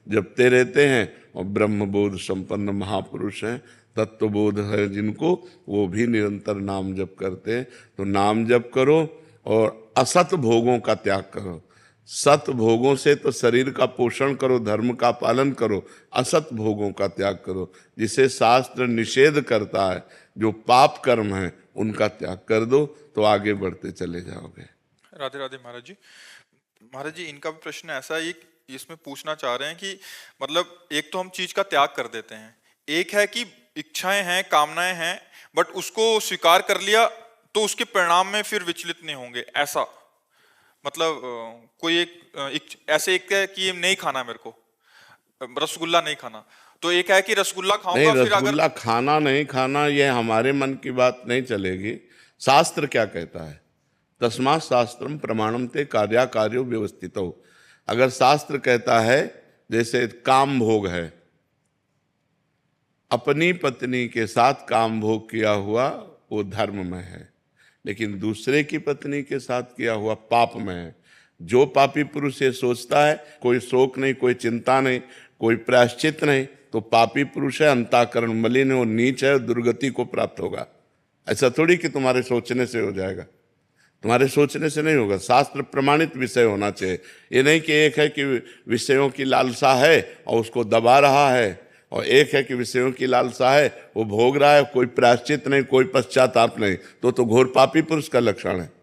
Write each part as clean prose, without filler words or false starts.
जपते रहते हैं और ब्रह्मबोध संपन्न महापुरुष हैं, तत्वबोध है जिनको, वो भी निरंतर नाम जप करते हैं। तो नाम जप करो और असत भोगों का त्याग करो। सत भोगों से तो शरीर का पोषण करो, धर्म का पालन करो, असत भोगों का त्याग करो, जिसे शास्त्र निषेध करता है, जो पाप कर्म है उनका त्याग कर दो, तो आगे बढ़ते चले जाओगे। राधे राधे महाराज जी। महाराज जी, इनका भी प्रश्न ऐसा है, इसमें पूछना चाह रहे हैं कि मतलब एक तो हम चीज का त्याग कर देते हैं, एक है कि इच्छाएं हैं, कामनाएं हैं, बट उसको स्वीकार कर लिया तो उसके परिणाम में फिर विचलित नहीं होंगे, ऐसा मतलब कोई ऐसे एक है कि नहीं खाना मेरे को, रसगुल्ला नहीं खाना, तो एक है कि रसगुल्ला नहीं, खाऊंगा फिर अगर रसगुल्ला खाना नहीं खाना ये हमारे मन की बात नहीं चलेगी। शास्त्र क्या कहता है? तस्मात् शास्त्रम प्रमाणम ते कार्याकार्यो व्यवस्थितो। अगर शास्त्र कहता है, जैसे काम भोग है, अपनी पत्नी के साथ काम भोग किया हुआ वो धर्म में है, लेकिन दूसरे की पत्नी के साथ किया हुआ पाप में है। जो पापी पुरुष ये सोचता है कोई शोक नहीं, कोई चिंता नहीं, कोई प्रायश्चित नहीं, तो पापी पुरुष है, अंतःकरण मलिन है, वो नीच है, दुर्गति को प्राप्त होगा। ऐसा थोड़ी कि तुम्हारे सोचने से हो जाएगा, तुम्हारे सोचने से नहीं होगा। शास्त्र प्रमाणित विषय होना चाहिए। ये नहीं कि एक है कि विषयों की लालसा है और उसको दबा रहा है, और एक है कि विषयों की लालसा है वो भोग रहा है, कोई प्रायश्चित नहीं, कोई पश्चाताप नहीं, तो घोर पापी पुरुष का लक्षण है।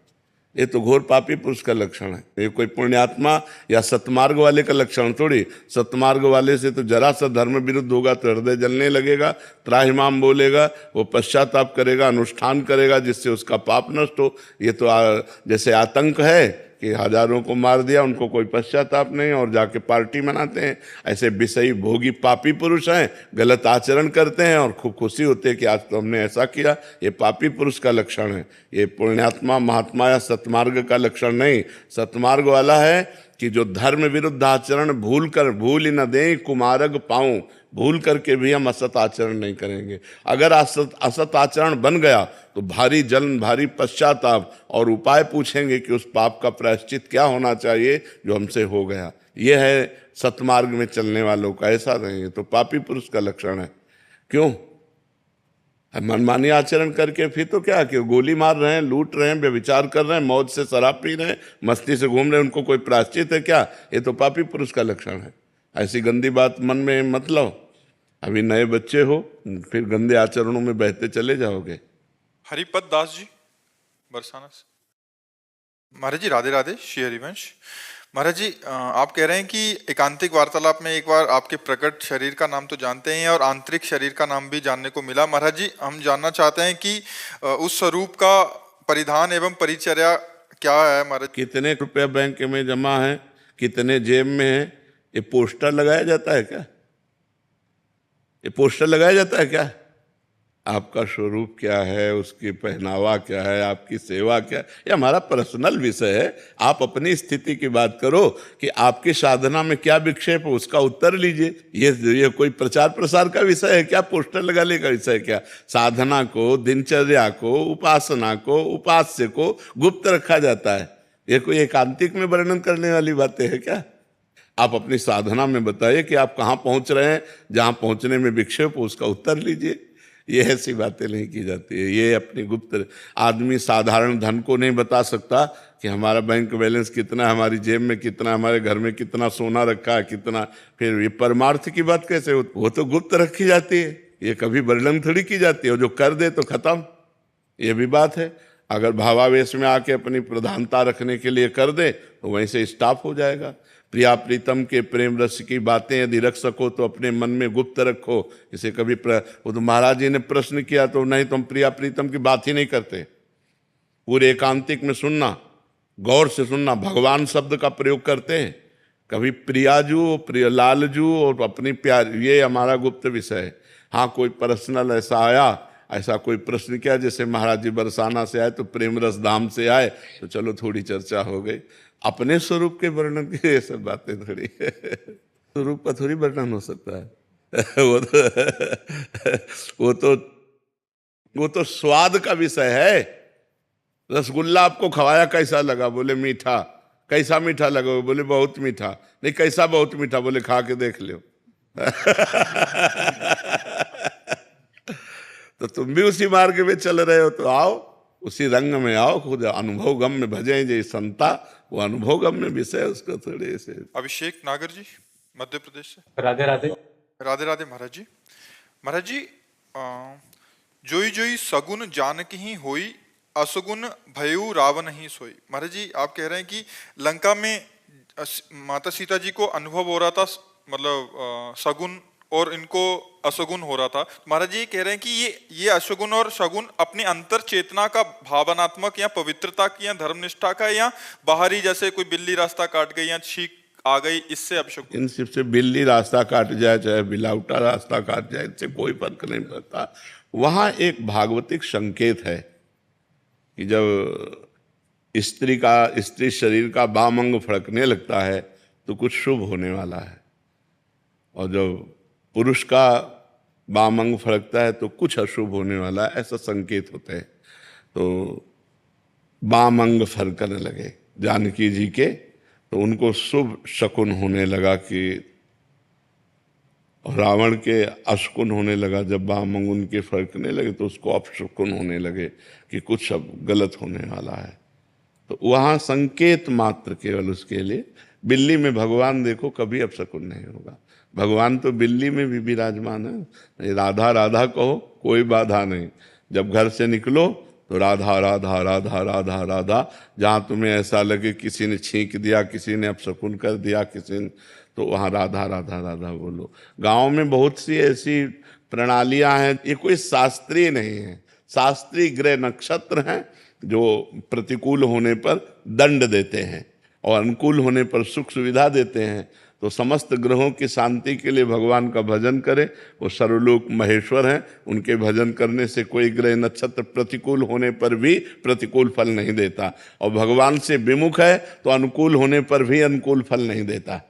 ये तो घोर पापी पुरुष का लक्षण है। ये कोई पुण्यात्मा या सतमार्ग वाले का लक्षण थोड़ी। सतमार्ग वाले से तो जरा सा धर्म विरुद्ध होगा तो हृदय जलने लगेगा, त्राहिमाम बोलेगा, वो पश्चाताप करेगा, अनुष्ठान करेगा जिससे उसका पाप नष्ट हो। ये तो जैसे आतंक है कि हजारों को मार दिया, उनको कोई पश्चाताप नहीं और जाके पार्टी मनाते हैं। ऐसे विषयी भोगी पापी पुरुष हैं, गलत आचरण करते हैं और खूब खुशी होते हैं कि आज तो हमने ऐसा किया। ये पापी पुरुष का लक्षण है, ये पुण्यात्मा महात्मा या सतमार्ग का लक्षण नहीं। सतमार्ग वाला है कि जो धर्म विरुद्ध आचरण भूल न दें कुमारग पाऊं, भूल करके भी हम असत आचरण नहीं करेंगे। अगर असत आचरण बन गया तो भारी जलन, भारी पश्चाताप और उपाय पूछेंगे कि उस पाप का प्रायश्चित क्या होना चाहिए जो हमसे हो गया। यह है सतमार्ग में चलने वालों का, ऐसा नहीं है तो पापी पुरुष का लक्षण है। क्यों? मनमानी आचरण करके फिर तो क्या कि गोली मार रहे हैं, लूट रहे हैं, व्यभिचार कर रहे हैं, मौज से शराब पी रहे हैं, मस्ती से घूम रहे हैं, उनको कोई प्रायश्चित है क्या? ये तो पापी पुरुष का लक्षण है। ऐसी गंदी बात मन में मत लो। अभी नए बच्चे हो, फिर गंदे आचरणों में बहते चले जाओगे। हरिपद दास जी बरसाना से। महाराज जी राधे राधे। श्री हरिवंश। महाराज जी, आप कह रहे हैं कि एकांतिक वार्तालाप में एक बार आपके प्रकट शरीर का नाम तो जानते हैं और आंतरिक शरीर का नाम भी जानने को मिला। महाराज जी, हम जानना चाहते हैं कि उस स्वरूप का परिधान एवं परिचर्या क्या है महाराज? कितने रुपया बैंक में जमा है, कितने जेब में है, ये पोस्टर लगाया जाता है क्या? ये पोस्टर लगाया जाता है क्या? आपका स्वरूप क्या है, उसकी पहनावा क्या है, आपकी सेवा क्या है, ये हमारा पर्सनल विषय है। आप अपनी स्थिति की बात करो कि आपकी साधना में क्या विक्षेप है, उसका उत्तर लीजिए। ये कोई प्रचार प्रसार का विषय है क्या? पोस्टर लगाने का विषय क्या? साधना को, दिनचर्या को, उपासना को, उपास्य को गुप्त रखा जाता है। ये कोई एकांतिक में वर्णन करने वाली बातें है क्या? आप अपनी साधना में बताइए कि आप कहाँ पहुँच रहे हैं, जहाँ पहुँचने में विक्षेप हो उसका उत्तर लीजिए। ये ऐसी बातें नहीं की जाती है। ये अपनी गुप्त, आदमी साधारण धन को नहीं बता सकता कि हमारा बैंक बैलेंस कितना, हमारी जेब में कितना, हमारे घर में कितना सोना रखा है, कितना। फिर ये परमार्थ की बात कैसे हो? वो तो गुप्त रखी जाती है, ये कभी वर्णन थोड़ी की जाती है। जो कर दे तो खत्म, ये भी बात है। अगर भावावेश में आके अपनी प्रधानता रखने के लिए कर दे तो वहीं से स्टॉप हो जाएगा। प्रिया प्रीतम के प्रेम रस की बातें यदि रख सको तो अपने मन में गुप्त रखो। इसे कभी वो तो महाराज जी ने प्रश्न किया तो नहीं, तुम प्रिया प्रीतम की बात ही नहीं करते। पूरे एकांतिक में सुनना, गौर से सुनना, भगवान शब्द का प्रयोग करते हैं। कभी प्रियाजू, प्रियलालजू और अपनी प्यार, ये हमारा गुप्त विषय है। हाँ, कोई पर्सनल ऐसा आया, ऐसा कोई प्रश्न किया, जैसे महाराज जी बरसाना से आए तो प्रेम रस धाम से आए, तो चलो थोड़ी चर्चा हो गई। अपने स्वरूप के वर्णन की ये सब बातें थोड़ी स्वरूप का थोड़ी वर्णन हो सकता है। वो तो स्वाद का विषय है। रसगुल्ला आपको खवाया कैसा लगा? बोले मीठा। कैसा मीठा लगा? बोले बहुत मीठा। नहीं, कैसा बहुत मीठा? बोले खा के देख लो। तो तुम भी उसी मार्ग में चल रहे हो, तो आओ उसी रंग में आओ, खुद अनुभव गम में भजे जे संता, वो अनुभव गम में विषय उसको थोड़े से। अभिषेक नागर जी, मध्य प्रदेश से। राधे राधे। राधे राधे महाराज जी। महाराज जी, जोई जोई सगुन जानकी ही होई, असगुन भयउ रावण ही सोई। महाराज जी, आप कह रहे हैं कि लंका में माता सीता जी को अनुभव हो रहा था, मतलब सगुन, और इनको असगुन हो रहा था। महाराज जी कह रहे हैं कि ये अशगुन और शगुन अपनी अंतर चेतना का भावनात्मक या पवित्रता की या धर्मनिष्ठा का, या बाहरी जैसे कोई बिल्ली रास्ता काट गई या छींक आ गई, इससे अपशगुन। इन सबसे बिल्ली रास्ता काट जाए चाहे बिलाउटा रास्ता काट जाए, इससे कोई फर्क नहीं पड़ता। वहां एक भागवतिक संकेत है कि जब स्त्री शरीर का बाम अंग फड़कने लगता है तो कुछ शुभ होने वाला है, और जब पुरुष का बाम अंग फड़कता है तो कुछ अशुभ होने वाला है, ऐसा संकेत होता है। तो बाम अंग फड़कने लगे जानकी जी के, तो उनको शुभ शकुन होने लगा कि, और रावण के अशकुन होने लगा। जब बाम अंग उनके फड़कने लगे तो उसको अपशकुन होने लगे कि कुछ अब गलत होने वाला है। तो वहाँ संकेत मात्र केवल उसके लिए। बिल्ली में भगवान देखो कभी अपशकुन नहीं होगा, भगवान तो बिल्ली में भी विराजमान है। राधा राधा कहो कोई बाधा नहीं, जब घर से निकलो तो राधा राधा राधा राधा राधा। जहाँ तुम्हें ऐसा लगे किसी ने छींक दिया, किसी ने अपशकुन कर दिया, किसी ने, तो वहाँ राधा राधा राधा बोलो। गांव में बहुत सी ऐसी प्रणालियां हैं, ये कोई शास्त्रीय नहीं है। शास्त्रीय ग्रह नक्षत्र हैं जो प्रतिकूल होने पर दंड देते हैं और अनुकूल होने पर सुख सुविधा देते हैं। तो समस्त ग्रहों की शांति के लिए भगवान का भजन करें, वो सर्वलोक महेश्वर हैं। उनके भजन करने से कोई ग्रह नक्षत्र प्रतिकूल होने पर भी प्रतिकूल फल नहीं देता, और भगवान से विमुख है तो अनुकूल होने पर भी अनुकूल फल नहीं देता।